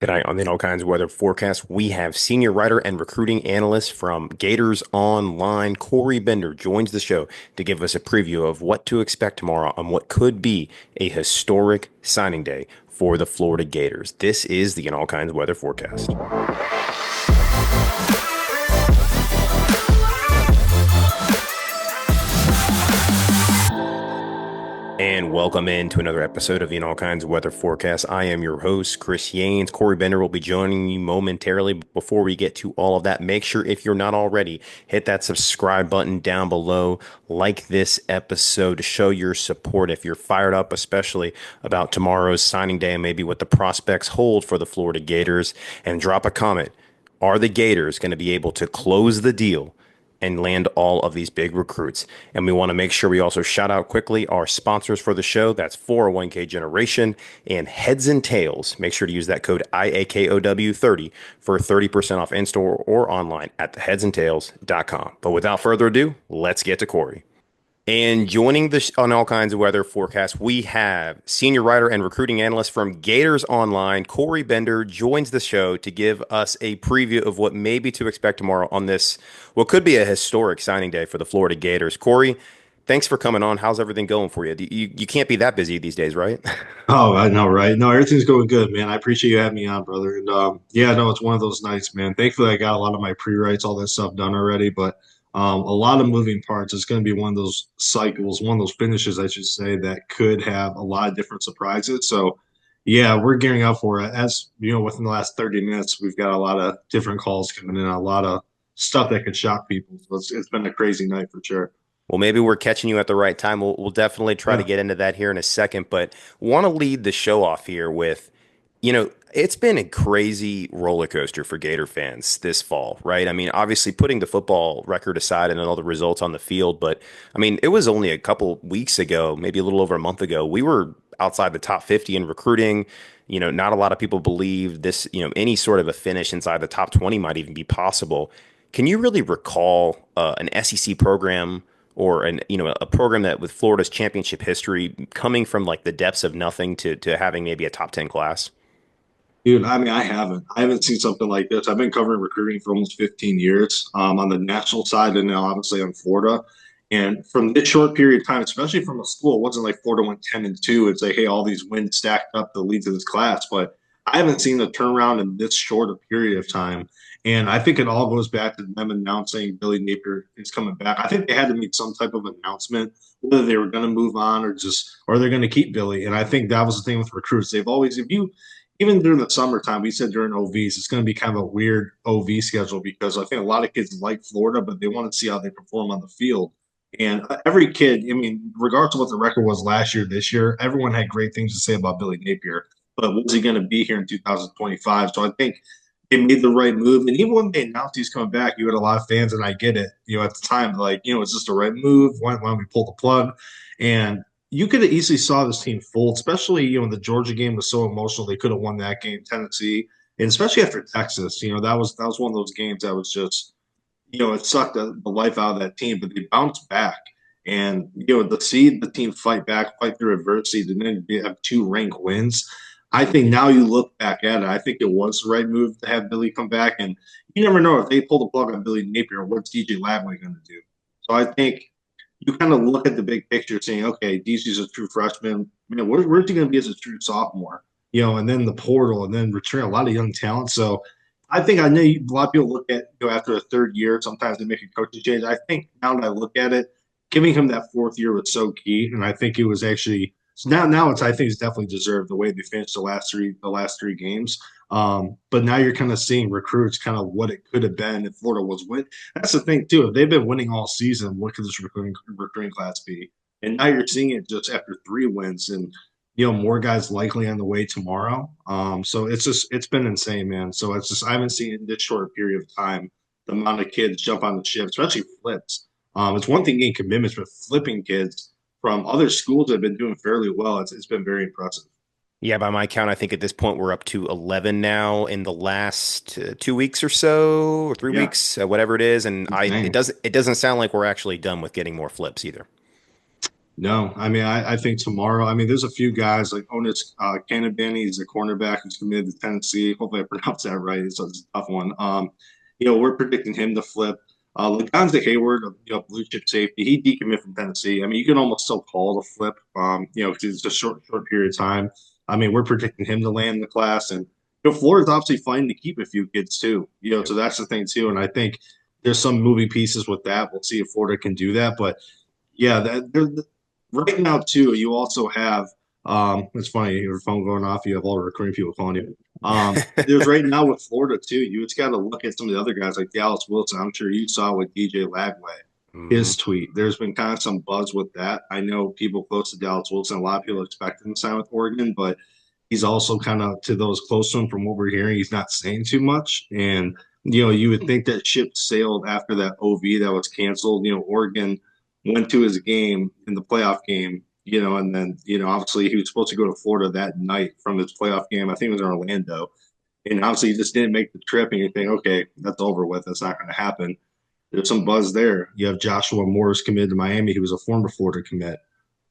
Tonight on the All Kinds of Weather Forecast, we have senior writer and recruiting analyst from Gators Online, Corey Bender, joins the show to give us a preview of what to expect tomorrow on what could be a historic signing day for the Florida Gators. This is the All Kinds of Weather Forecast. And welcome into another episode of the All Kinds of Weather Forecast. I am your host, Chris Yanes. Corey Bender will be joining you momentarily. But before we get to all of that, make sure if you're not already, hit that subscribe button down below. Like this episode to show your support if you're fired up, especially about tomorrow's signing day and maybe what the prospects hold for the Florida Gators. And drop a comment. Are the Gators going to be able to close the deal and land all of these big recruits? And we want to make sure we also shout out quickly our sponsors for the show. That's 401k Generation and Heads and Tails. Make sure to use that code IAKOW30 for 30% off in-store or online at theheadsandtails.com. But without further ado, let's get to Corey. And joining the on All Kinds of Weather Forecast, we have senior writer and recruiting analyst from Gators Online, Corey Bender, joins the show to give us a preview of what may be to expect tomorrow on this, what could be a historic signing day for the Florida Gators. Corey, thanks for coming on. How's everything going for you? You can't be that busy these days, right? Oh, I know, right? No, everything's going good, man. I appreciate you having me on, brother. And yeah, no, it's one of those nights, man. Thankfully, I got a lot of my pre-writes, all that stuff done already, but a lot of moving parts. It's going to be one of those cycles, one of those finishes, I should say, that could have a lot of different surprises. So, yeah, we're gearing up for it. As you know, within the last 30 minutes, we've got a lot of different calls coming in, a lot of stuff that could shock people. So it's been a crazy night for sure. Well, maybe we're catching you at the right time. We'll definitely try to Yeah. get into that here in a second, but want to lead the show off here with, it's been a crazy roller coaster for Gator fans this fall, right? I mean, obviously putting the football record aside and all the results on the field, but I mean, it was only a couple weeks ago, maybe a little over a month ago, we were outside the top 50 in recruiting. Not a lot of people believe this, any sort of a finish inside the top 20 might even be possible. Can you really recall an SEC program or a program that with Florida's championship history coming from like the depths of nothing to having maybe a top 10 class? Dude, I mean, I haven't seen something like this. I've been covering recruiting for almost 15 years, on the national side and now obviously on Florida. And from this short period of time, especially from a school, it wasn't like Florida went 10-2 and say, hey, all these wins stacked up to lead to this class. But I haven't seen a turnaround in this short a period of time. And I think it all goes back to them announcing Billy Napier is coming back. I think they had to make some type of announcement, whether they were going to move on or they're going to keep Billy. And I think that was the thing with recruits. They've always, if you even during the summertime, we said during OVs, it's going to be kind of a weird OV schedule because I think a lot of kids like Florida, but they want to see how they perform on the field. And every kid, I mean, regardless of what the record was last year, this year, everyone had great things to say about Billy Napier. But was he going to be here in 2025? So I think they made the right move. And even when they announced he's coming back, you had a lot of fans, and I get it. At the time, like, is this the right move? Why don't we pull the plug? And you could have easily saw this team fold, especially the Georgia game was so emotional. They could have won that game, Tennessee, and especially after Texas. That was one of those games that was just it sucked the life out of that team, but they bounced back. And to see the team fight through adversity, and then have two ranked wins. I think now you look back at it, I think it was the right move to have Billy come back. And you never know if they pull the plug on Billy Napier, what's DJ Lavley going to do? So I think you kind of look at the big picture saying, okay, DC's a true freshman. Where's he going to be as a true sophomore? And then the portal and then return a lot of young talent. So I know a lot of people look at, after a third year, sometimes they make a coaching change. I think now that I look at it, giving him that fourth year was so key. And I think it was actually, so now I think it's definitely deserved the way they finished the last three games. But now you're kind of seeing recruits kind of what it could have been if Florida was win. That's the thing too. If they've been winning all season, what could this recruiting class be? And now you're seeing it just after three wins, and more guys likely on the way tomorrow. So it's been insane, man. So it's just I haven't seen in this short period of time the amount of kids jump on the ship, especially flips. It's one thing getting commitments, but flipping kids from other schools that have been doing fairly well. It's been very impressive. Yeah, by my count, I think at this point we're up to 11 now in the last 2 weeks or so, or three Yeah, weeks, whatever it is. And it insane. doesn't sound like we're actually done with getting more flips either. No, I mean, I think tomorrow, I mean, there's a few guys like Onis Canabani, he's a cornerback who's committed to Tennessee. Hopefully I pronounced that right. It's a tough one. We're predicting him to flip. Lagonza Hayward, blue chip safety, he decommitted from Tennessee. I mean, you can almost still call it a flip, because it's a short period of time. I mean, we're predicting him to land the class. And, Florida's obviously fighting to keep a few kids too, Yep. so that's the thing too. And I think there's some moving pieces with that. We'll see if Florida can do that. But yeah, right now too, you also have it's funny, your phone going off, you have all the recruiting people calling you. There's right now with Florida too, you just gotta look at some of the other guys like Dallas Wilson. I'm sure you saw with DJ Lagway, Hmm. his tweet. There's been kind of some buzz with that. I know people close to Dallas Wilson, a lot of people expect him to sign with Oregon, but he's also kind of to those close to him from what we're hearing, he's not saying too much. And you would think that ship sailed after that OV that was canceled. Oregon went to his game in the playoff game, and then, obviously he was supposed to go to Florida that night from his playoff game. I think it was in Orlando. And obviously he just didn't make the trip, and you think, okay, that's over with. That's not going to happen. There's some buzz there. You have Joshua Morris committed to Miami. He was a former Florida commit.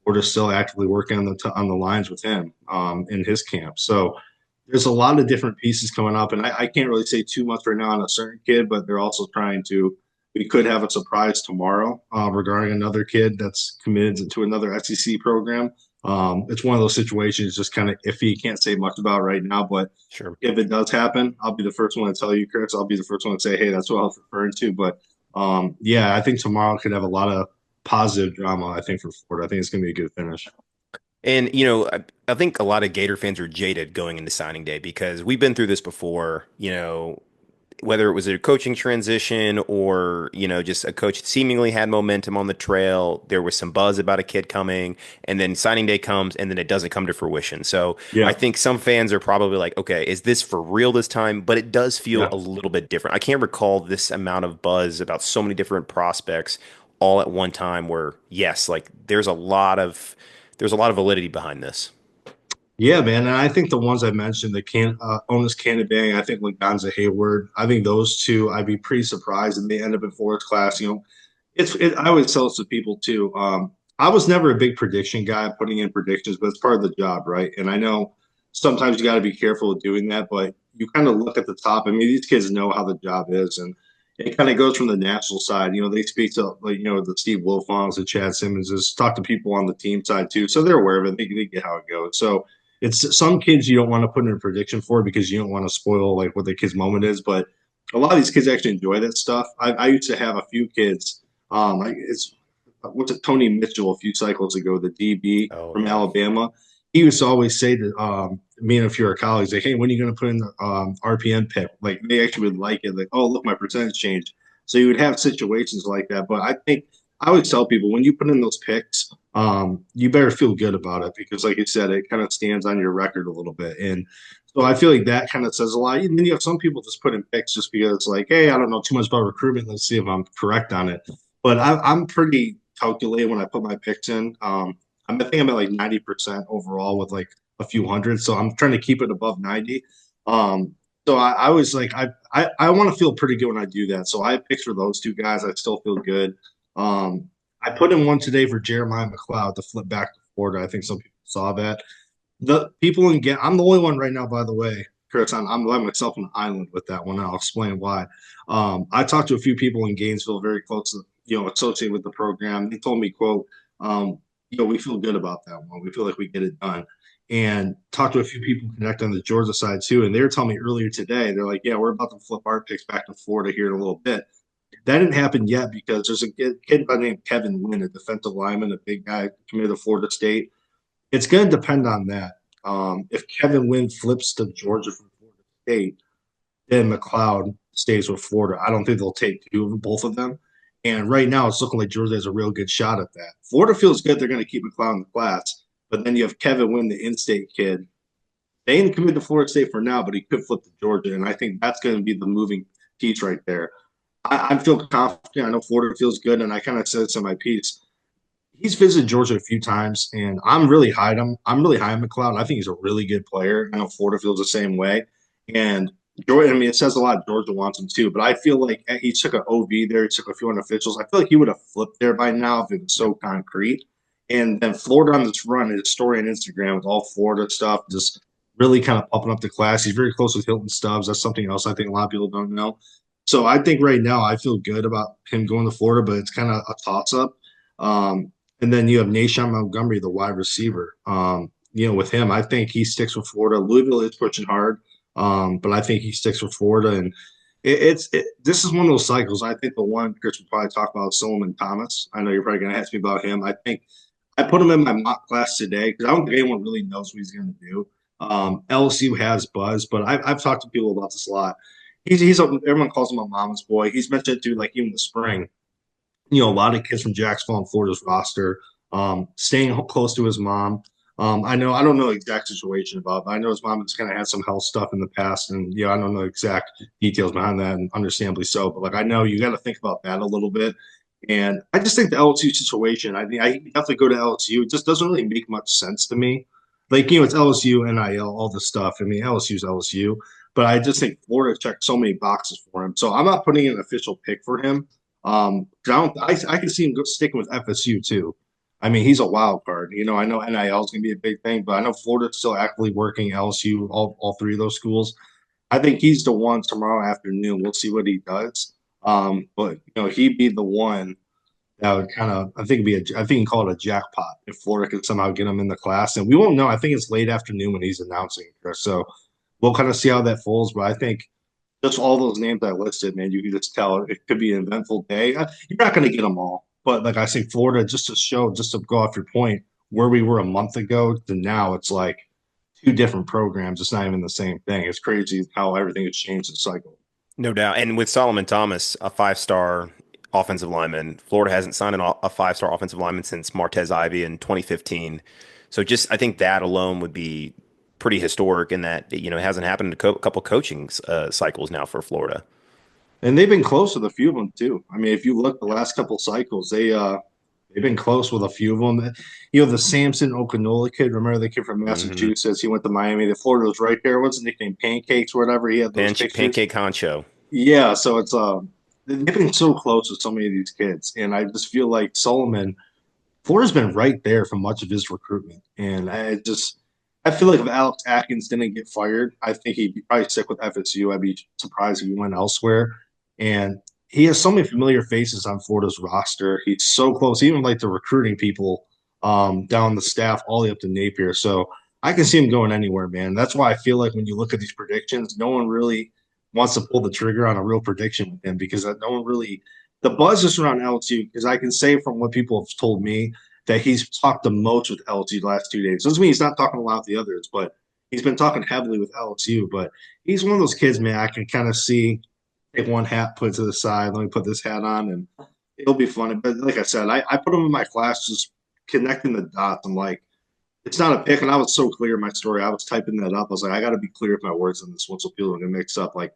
Florida's still actively working on the lines with him in his camp. So there's a lot of different pieces coming up, and I can't really say too much right now on a certain kid, but they're also trying to. We could have a surprise tomorrow regarding another kid that's committed to another SEC program. It's one of those situations, just kind of iffy. Can't say much about right now, but Sure. if it does happen, I'll be the first one to tell you, Chris. I'll be the first one to say, hey, that's what I was referring to. But yeah, I think tomorrow could have a lot of positive drama, I think, for Florida. I think it's going to be a good finish. And, I think a lot of Gator fans are jaded going into signing day because we've been through this before, whether it was a coaching transition or, just a coach seemingly had momentum on the trail. There was some buzz about a kid coming, and then signing day comes, and then it doesn't come to fruition. So I Yeah. think some fans are probably like, okay, is this for real this time? But it does feel Yeah. a little bit different. I can't recall this amount of buzz about so many different prospects all at one time where, yes, like there's a lot of validity behind this. Yeah, man. And I think the ones I mentioned, the Onus Canabang, I think Laganza Hayward, I think those two, I'd be pretty surprised if they end up in Forest class. I always tell this to people too. I was never a big prediction guy putting in predictions, but it's part of the job, right? And I know sometimes you got to be careful of doing that, but you kind of look at the top. I mean, these kids know how the job is, and it kind of goes from the national side. They speak to like the Steve Wilfongs, the Chad Simmonses, talk to people on the team side too, so they're aware of it. They get how it goes. So it's some kids you don't want to put in a prediction for because you don't want to spoil like what the kid's moment is, but a lot of these kids actually enjoy that stuff. I used to have a few kids. It's what's it, Tony Mitchell a few cycles ago, the DB Oh from yeah. Alabama. He used to always say to me and a few of our colleagues, like, "Hey, when are you going to put in the RPM pick?" Like they actually would like it. Like, "Oh, look, my percentage changed." So you would have situations like that. But I think I always tell people when you put in those picks, you better feel good about it because, like you said, it kind of stands on your record a little bit. And so I feel like that kind of says a lot. And then you have some people just put in picks just because, it's like, hey, I don't know too much about recruitment. Let's see if I'm correct on it. But I'm pretty calculated when I put my picks in. I think I'm at like 90% overall with like a few hundred. So I'm trying to keep it above 90. So I was like, I want to feel pretty good when I do that. So I picked for those two guys. I still feel good. I put in one today for Jeremiah McLeod to flip back to Florida. I think some people saw that. The people in I'm the only one right now, by the way, Chris. I'm letting myself an island with that one. I'll explain why. I talked to a few people in Gainesville, very close to associated with the program. They told me, "quote we feel good about that one. We feel like we get it done." And talked to a few people connected on the Georgia side too, and they were telling me earlier today, they're like, "Yeah, we're about to flip our picks back to Florida here in a little bit." That didn't happen yet because there's a kid by the name of Kevin Wynn, a defensive lineman, a big guy committed to Florida State. It's going to depend on that. If Kevin Wynn flips to Georgia from Florida State, then McLeod stays with Florida. I don't think they'll take both of them. And right now, it's looking like Georgia has a real good shot at that. Florida feels good; they're going to keep McLeod in the class. But then you have Kevin Wynn, the in-state kid. They ain't committed to Florida State for now, but he could flip to Georgia, and I think that's going to be the moving piece right there. I feel confident. I know Florida feels good, and I kind of said this in my piece. He's visited Georgia a few times, and I'm really high on McLeod. I think he's a really good player. I know Florida feels the same way, and Georgia. I mean, it says a lot. Georgia wants him too, but I feel like he took an OV there. He took a few unofficials. I feel like he would have flipped there by now if it was Yep. so concrete. And then Florida on this run, his story on Instagram with all Florida stuff, just really kind of pumping up the class. He's very close with Hilton Stubbs. That's something else I think a lot of people don't know. So I think right now I feel good about him going to Florida, but it's kind of a toss up. And then you have Nashawn Montgomery, the wide receiver. With him, I think he sticks with Florida. Louisville is pushing hard, but I think he sticks with Florida. And this is one of those cycles. I think the one Chris will probably talk about is Solomon Thomas. I know you're probably going to ask me about him. I think I put him in my mock class today because I don't think anyone really knows what he's going to do. LSU has buzz, but I've talked to people about this a lot. Everyone calls him a mama's boy. He's mentioned to like even the spring. A lot of kids from Jacksonville and Florida's roster, staying close to his mom. I don't know the exact situation about it. I know his mom has kind of had some health stuff in the past, and I don't know exact details behind that, and understandably so. But like I know you got to think about that a little bit. And I just think the LSU situation, I mean, I have to go to LSU. It just doesn't really make much sense to me. Like, it's LSU, NIL, all this stuff. I mean, LSU's LSU, but I just think Florida checked so many boxes for him. So I'm not putting in an official pick for him. 'Cause I can see him sticking with FSU too. I mean, he's a wild card. I know NIL is going to be a big thing, but I know Florida's still actively working LSU, all three of those schools. I think he's the one tomorrow afternoon. We'll see what he does. But he'd be the one that would kind of, I think I think you can call it a jackpot if Florida could somehow get him in the class. And we won't know. I think it's late afternoon when he's announcing, Chris. So we'll kind of see how that falls. But I think just all those names I listed, man, you can just tell it could be an eventful day. You're not going to get them all, but like I say, Florida, just to go off your point, where we were a month ago to now, it's like two different programs. It's not even the same thing. It's crazy how everything has changed the cycle. No doubt. And with Solomon Thomas, a five-star offensive lineman, Florida hasn't signed a five-star offensive lineman since Martez Ivy in 2015. So just I think that alone would be pretty historic in that, it hasn't happened in a couple coaching cycles now for Florida. And they've been close with a few of them too. I mean, if you look the last couple cycles, they've been close with a few of them. The Samson Okinola kid. Remember the kid from Hmm. Massachusetts? He went to Miami. The Florida was right there. What's his nickname? Pancakes or whatever. He had those pictures. Pancake Honcho. Yeah, so it's they've been so close with so many of these kids, and I just feel like Solomon, Florida's been right there for much of his recruitment, and I feel like if Alex Atkins didn't get fired, I think he'd probably stick with FSU. I'd be surprised if he went elsewhere, and he has so many familiar faces on Florida's roster. He's so close, even like the recruiting people down the staff all the way up to Napier. So I can see him going anywhere, man. That's why I feel like when you look at these predictions, no one really wants to pull the trigger on a real prediction with him because no one really the buzz is around LSU because I can say from what people have told me that he's talked the most with LSU the last 2 days. Doesn't mean he's not talking a lot with the others, but he's been talking heavily with LSU. But he's one of those kids, man. I can kind of see take one hat, put it to the side. Let me put this hat on, and it'll be fun. But like I said, I put him in my class just connecting the dots. I'm like, it's not a pick, and I was so clear in my story. I was typing that up. I was like, I got to be clear with my words on this one, so people don't get mixed up. Like,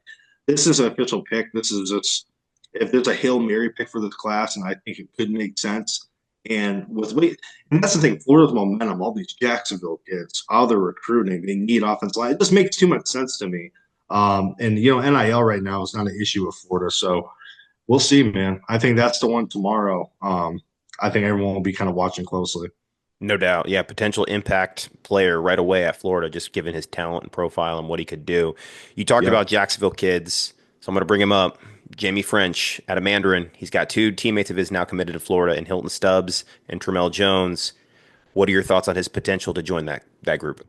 this is an official pick. This is just if there's a Hail Mary pick for this class, and I think it could make sense. And that's the thing, Florida's momentum, all these Jacksonville kids, how they're recruiting, they need offensive line. It just makes too much sense to me. And NIL right now is not an issue with Florida. So we'll see, man. I think that's the one tomorrow. I think everyone will be kind of watching closely. No doubt. Yeah, potential impact player right away at Florida, just given his talent and profile and what he could do. You talked Yep. about Jacksonville kids, so I'm going to bring him up. Jamie French out of Mandarin. He's got two teammates of his now committed to Florida in Hilton Stubbs and Tramel Jones. What are your thoughts on his potential to join that group?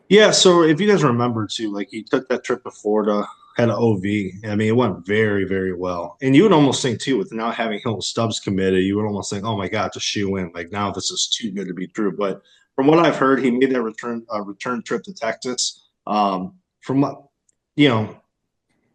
Yeah, so if you guys remember too, like he took that trip to Florida, had an OV. I mean, it went very, very well. And you would almost think too, with now having Hilton Stubbs committed, you would almost think, oh my God, just shoe in. Like now this is too good to be true. But from what I've heard, he made that return trip to Texas. From what you know,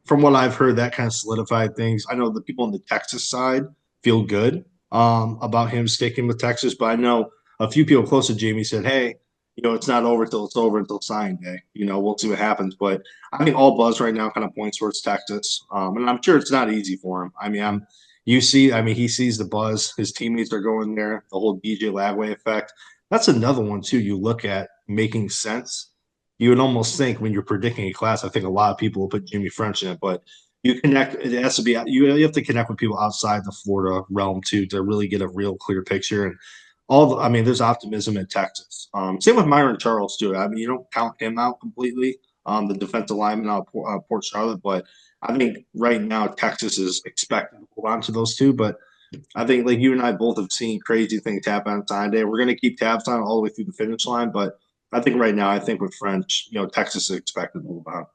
from what I've heard, that kind of solidified things. I know the people on the Texas side feel good about him sticking with Texas, but I know a few people close to Jamie said, "Hey, it's not over till it's over until signing day. We'll see what happens." But I think all buzz right now kind of points towards Texas, and I'm sure it's not easy for him. I mean, he sees the buzz. His teammates are going there. The whole DJ Lagway effect. That's another one too. You look at making sense you would almost think when you're predicting a class, I think a lot of people will put Jimmy French in it, but you connect. It has to be you have to connect with people outside the Florida realm too to really get a real clear picture. And I mean, there's optimism in Texas. Same with Myron Charles too. I mean, you don't count him out completely, the defensive lineman out of Port Charlotte, but I think right now Texas is expected to hold on to those two. But I think like you and I both have seen crazy things happen on Sunday. We're going to keep tabs on it all the way through the finish line, but I think right now, I think with French, Texas is expected to move on.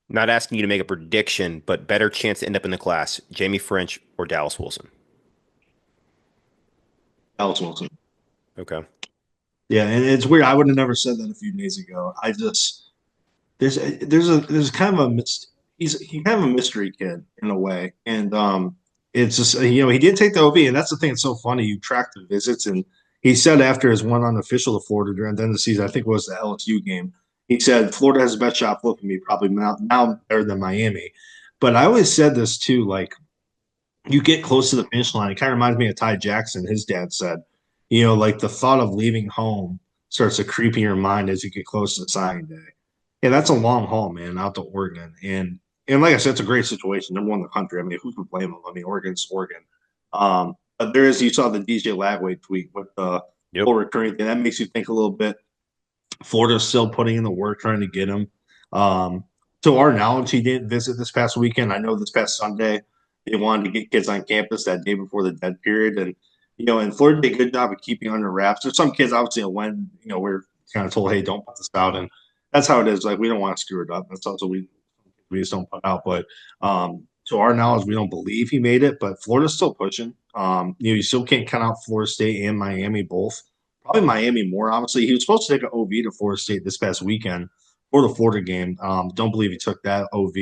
Not asking you to make a prediction, but better chance to end up in the class, Jamie French or Dallas Wilson. Alex Wilson. Okay. Yeah, and it's weird. I would have never said that a few days ago. I just there's kind of a he's kind of a mystery kid in a way, and it's just he did take the OV, and that's the thing. It's so funny. You track the visits, and he said after his one unofficial to Florida during the end of the season, I think it was the LSU game. He said Florida has the best shot flipping me, probably now better than Miami. But I always said this too, like you get close to the finish line. It kind of reminds me of Ty Jackson. His dad said, like the thought of leaving home starts to creep in your mind as you get close to signing day. Yeah, that's a long haul, man, out to Oregon. And like I said, it's a great situation. Number one in the country. I mean, who could blame them? I mean, Oregon's Oregon. But there is, you saw the DJ Lagway tweet with the Yep. whole recurring thing. That makes you think a little bit. Florida's still putting in the work trying to get him. Um, to our knowledge, he didn't visit this past weekend. I know this past Sunday they wanted to get kids on campus that day before the dead period, and Florida did a good job of keeping under wraps. There's some kids obviously when we're kind of told, hey, don't put this out, and that's how it is. Like we don't want to screw it up. That's also we just don't put out. But to our knowledge, we don't believe he made it. But Florida's still pushing. You still can't count out Florida State and Miami both. Probably Miami more. Obviously, he was supposed to take an OV to Florida State this past weekend for the Florida game. Don't believe he took that OV.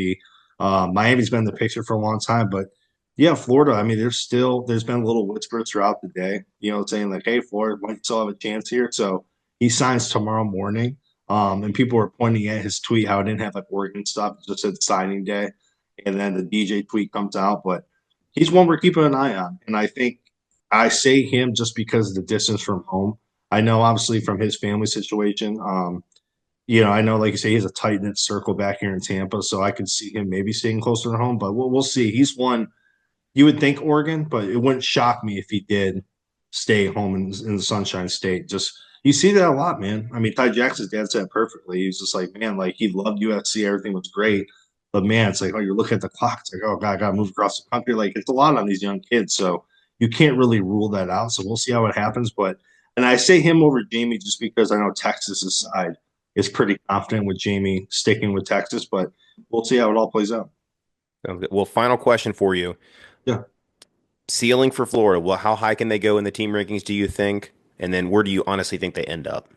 Miami's been in the picture for a long time, but yeah, Florida. I mean, there's been little whispers throughout the day, saying like, hey, Florida might still have a chance here. So he signs tomorrow morning. And people were pointing at his tweet how it didn't have like Oregon stuff, it just said signing day. And then the DJ tweet comes out, but he's one we're keeping an eye on. And I think I say him just because of the distance from home. I know obviously from his family situation. I know, like you say, he has a tight knit circle back here in Tampa, so I could see him maybe staying closer to home. But we'll see. He's one you would think Oregon, but it wouldn't shock me if he did stay home in the Sunshine State. Just you see that a lot, man. I mean, Ty Jackson's dad said it perfectly. He's just like, man, like he loved USC, everything was great, but man, it's like, oh, you're looking at the clock. It's like, oh God, I got to move across the country. Like it's a lot on these young kids, so you can't really rule that out. So we'll see how it happens. And I say him over Jamie just because I know Texas's side is pretty confident with Jamie sticking with Texas, but we'll see how it all plays out. Sounds good. Well, final question for you. Yeah. Ceiling for Florida. Well, how high can they go in the team rankings, do you think? And then where do you honestly think they end up?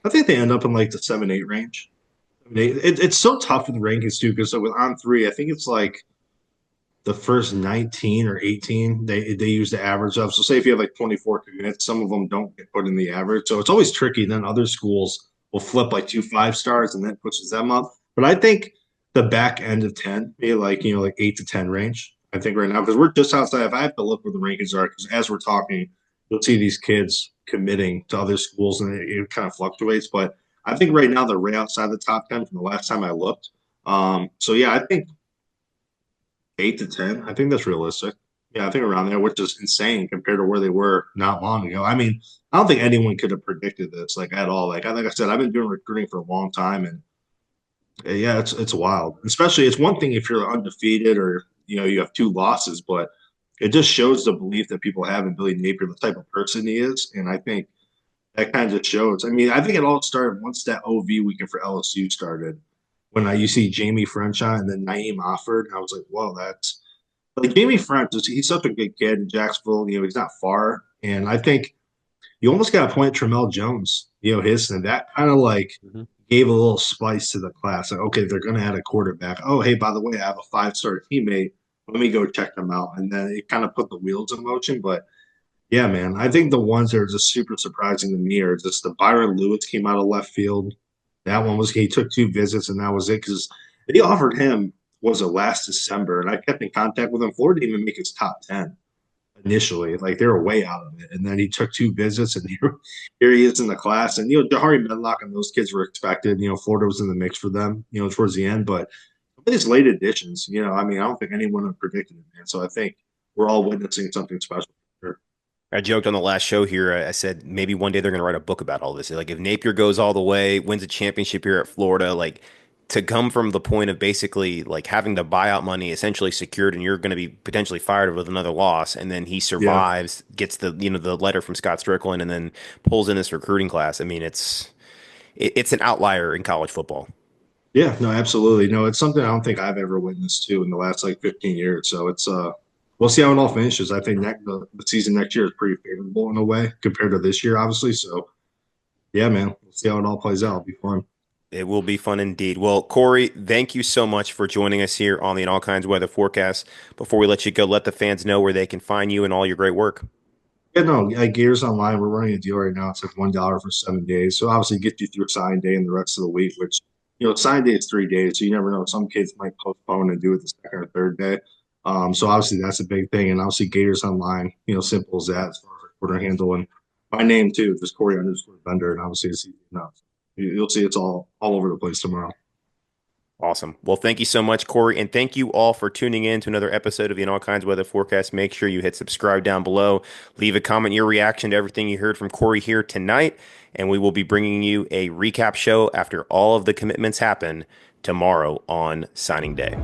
I think they end up in like the 7-8 range. It's so tough with the rankings too because so with on three, I think it's like the first 19 or 18 they use the average of. So say if you have like 24 commits, some of them don't get put in the average. So it's always tricky. Then other schools will flip like 2 5 stars and that pushes them up. But I think the back end of 10, maybe like like 8 to 10 range. I think right now because we're just outside. If I have to look where the rankings are, because as we're talking, you'll see these kids committing to other schools and it kind of fluctuates. But I think right now they're right outside the top 10 from the last time I looked. So yeah, I think 8 to 10. I think that's realistic. Yeah, I think around there, which is insane compared to where they were not long ago. I mean, I don't think anyone could have predicted this like at all. Like I said, I've been doing recruiting for a long time, and yeah, it's wild. Especially, it's one thing if you're undefeated or you have 2 losses, but it just shows the belief that people have in Billy Napier, the type of person he is, and I think that kind of just shows. I mean, I think it all started once that OV weekend for LSU started. When you see Jamie French on and then Naeem Offord, I was like, whoa, that's like Jamie French. He's such a good kid in Jacksonville. He's not far, and I think you almost got to point Tramel Jones. His and that kind of like Mhm. gave a little spice to the class. Like, okay, they're going to add a quarterback. Oh, hey, by the way, I have a 5-star teammate. Let me go check them out, and then it kind of put the wheels in motion. But yeah, man, I think the ones that are just super surprising to me are just the Byron Lewis came out of left field. That one was he took 2 visits and that was it because they offered him was it last December and I kept in contact with him. Florida didn't even make his top 10 initially. Like they were way out of it. And then he took 2 visits and here he is in the class. And Jahari Medlock and those kids were expected. Florida was in the mix for them, towards the end. But these late additions, I mean, I don't think anyone had predicted it, man. So I think we're all witnessing something special. I joked on the last show here. I said maybe one day they're going to write a book about all this. Like if Napier goes all the way, wins a championship here at Florida, like to come from the point of basically like having the buyout money essentially secured, and you're going to be potentially fired with another loss, and then he Yeah. survives, gets the letter from Scott Strickland, and then pulls in this recruiting class. I mean, it's an outlier in college football. Yeah, no, absolutely. No, it's something I don't think I've ever witnessed too in the last like 15 years. So we'll see how it all finishes. I think the season next year is pretty favorable in a way compared to this year, obviously. So yeah, man, we'll see how it all plays out. It'll be fun. It will be fun indeed. Well, Corey, thank you so much for joining us here on the In All Kinds Weather Forecast. Before we let you go, let the fans know where they can find you and all your great work. Yeah, no, Gators Online, we're running a deal right now. It's like $1 for 7 days. So obviously get you through sign day and the rest of the week, which sign day is 3 days. So you never know. Some kids might postpone and do it the second or third day. So obviously that's a big thing. And obviously Gators Online, simple as that as far as our Twitter handle. And my name too, just Corey_Bender. And obviously it's easy enough. You'll see it's all over the place tomorrow. Awesome. Well, thank you so much, Corey. And thank you all for tuning in to another episode of the In All Kinds Weather Forecast. Make sure you hit subscribe down below. Leave a comment, your reaction to everything you heard from Corey here tonight. And we will be bringing you a recap show after all of the commitments happen tomorrow on signing day.